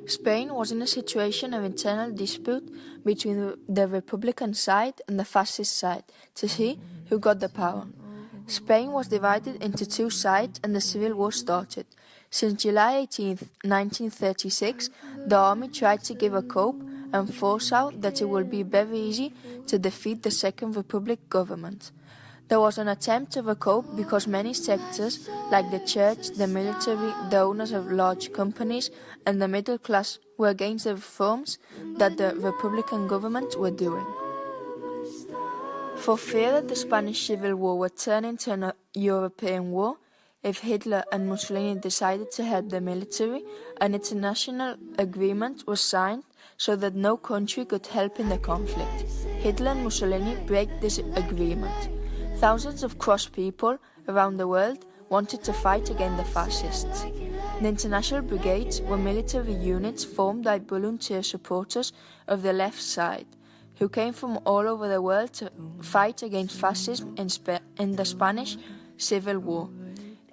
Spain was in a situation of internal dispute between the Republican side and the fascist side to see who got the power. Spain was divided into two sides and the civil war started. Since July 18, 1936, the army tried to give a cope and foresaw that it would be very easy to defeat the Second Republic government. There was an attempt of a cope because many sectors, like the church, the military, the owners of large companies, and the middle class, were against the reforms that the Republican government were doing. For fear that the Spanish Civil War would turn into a European war, if Hitler and Mussolini decided to help the military, an international agreement was signed so that no country could help in the conflict. Hitler and Mussolini broke this agreement. Thousands of cross people around the world wanted to fight against the fascists. The international brigades were military units formed by volunteer supporters of the left side, who came from all over the world to fight against fascism in the Spanish Civil War,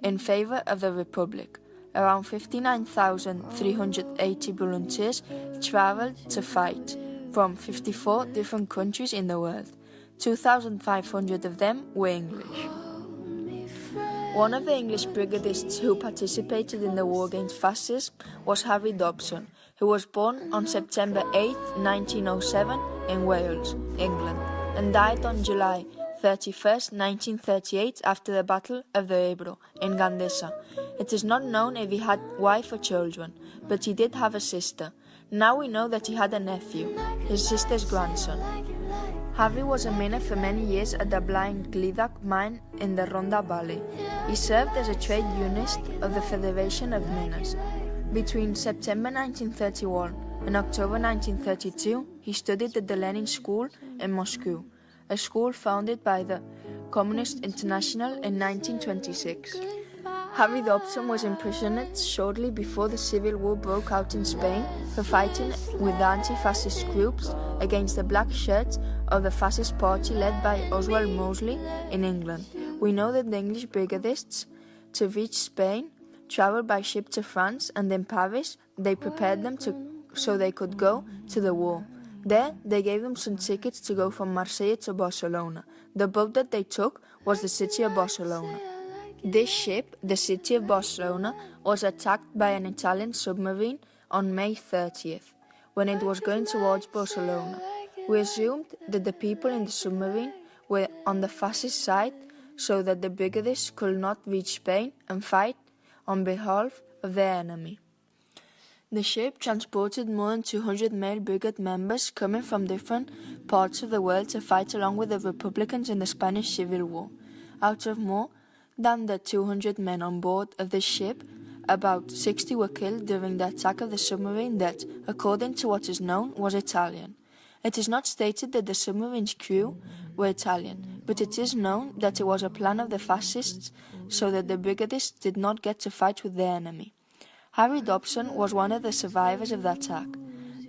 in favor of the Republic. Around 59,380 volunteers traveled to fight from 54 different countries in the world. 2,500 of them were English. One of the English brigadists who participated in the war against fascism was Harry Dobson, who was born on September 8, 1907 in Wales, England, and died on July 31, 1938 after the Battle of the Ebro in Gandesa. It is not known if he had wife or children, but he did have a sister. Now we know that he had a nephew, his sister's grandson. Harry was a miner for many years at the Blind Glidak mine in the Ronda Valley. He served as a trade unionist of the Federation of Miners. Between September 1931 and October 1932, he studied at the Lenin School in Moscow, a school founded by the Communist International in 1926. Harry Dobson was imprisoned shortly before the Civil War broke out in Spain for fighting with anti-fascist groups against the black shirts of the fascist party led by Oswald Mosley in England. We know that the English brigadists, to reach Spain, traveled by ship to France, and in Paris they prepared them so they could go to the war. There they gave them some tickets to go from Marseille to Barcelona. The boat that they took was the city of Barcelona. This ship, the city of Barcelona, was attacked by an Italian submarine on May 30th, when it was going towards Barcelona. We assumed that the people in the submarine were on the fascist side so that the brigadists could not reach Spain and fight on behalf of their enemy. The ship transported more than 200 male brigade members coming from different parts of the world to fight along with the Republicans in the Spanish Civil War. Out of more than the 200 men on board of this ship, about 60 were killed during the attack of the submarine that, according to what is known, was Italian. It is not stated that the submarine's crew were Italian, but it is known that it was a plan of the fascists so that the brigadists did not get to fight with their enemy. Harry Dobson was one of the survivors of the attack.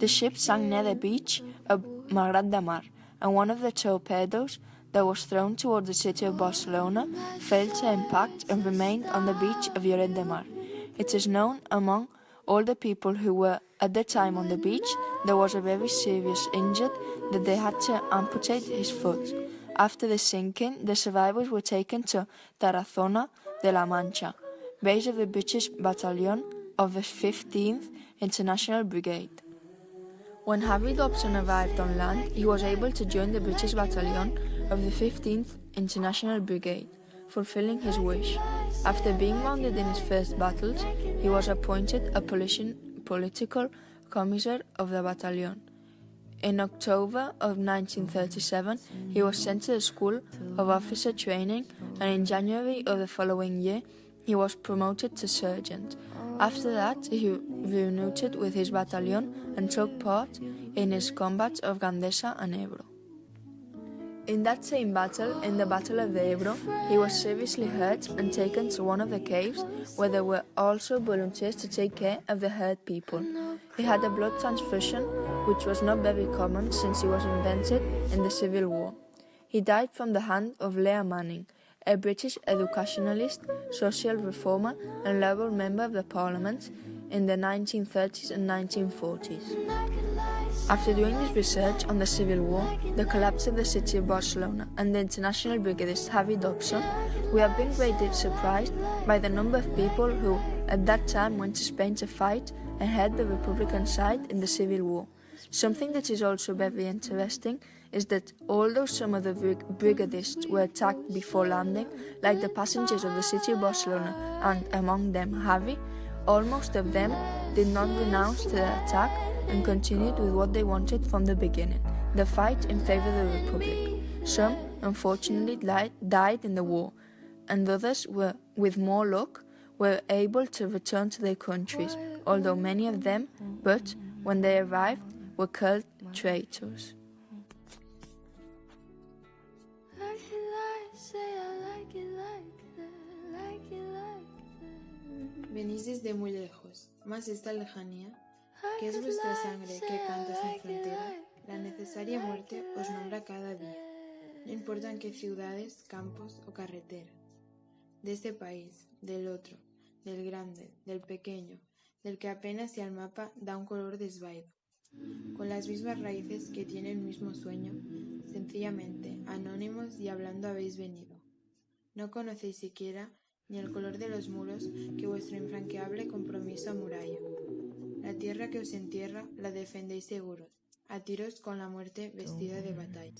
The ship sank near the beach of Malgrat de Mar, and one of the torpedoes that was thrown toward the city of Barcelona failed to impact and remained on the beach of Lloret de Mar. It is known among all the people who were at the time on the beach there was a very serious injured that they had to amputate his foot. After the sinking, the survivors were taken to Tarazona de la Mancha, base of the British Battalion of the 15th International Brigade. When Harry Dobson arrived on land, he was able to join the British Battalion of the 15th International Brigade, fulfilling his wish. After being wounded in his first battles, he was appointed a political commissar of the battalion. In October of 1937, he was sent to the School of Officer Training, and in January of the following year, he was promoted to sergeant. After that, he reunited with his battalion and took part in his combats of Gandesa and Ebro. In that same battle, in the Battle of the Ebro, he was seriously hurt and taken to one of the caves where there were also volunteers to take care of the hurt people. He had a blood transfusion, which was not very common since he was invented in the Civil War. He died from the hand of Leah Manning, a British educationalist, social reformer and Labour member of the Parliament. in the 1930s and 1940s. After doing this research on the Civil War, the collapse of the city of Barcelona, and the international brigadist Dobson, we have been greatly surprised by the number of people who, at that time, went to Spain to fight and head the Republican side in the Civil War. Something that is also very interesting is that although some of the brigadists were attacked before landing, like the passengers of the city of Barcelona and among them Javi, almost of them did not renounce their attack and continued with what they wanted from the beginning, the fight in favor of the Republic. Some, unfortunately, died in the war, and others, with more luck, were able to return to their countries, although many of them, but when they arrived, were called traitors. Venís desde muy lejos, mas esta lejanía, que es vuestra sangre que canta sin frontera, la necesaria muerte os nombra cada día, no importa en qué ciudades, campos o carretera. De este país, del otro, del grande, del pequeño, del que apenas si al mapa da un color desvaído, con las mismas raíces que tiene el mismo sueño, sencillamente, anónimos y hablando habéis venido. No conocéis siquiera ni el color de los muros que vuestro infranqueable compromiso amuralla. La tierra que os entierra la defendéis seguros, a tiros con la muerte vestida de batalla.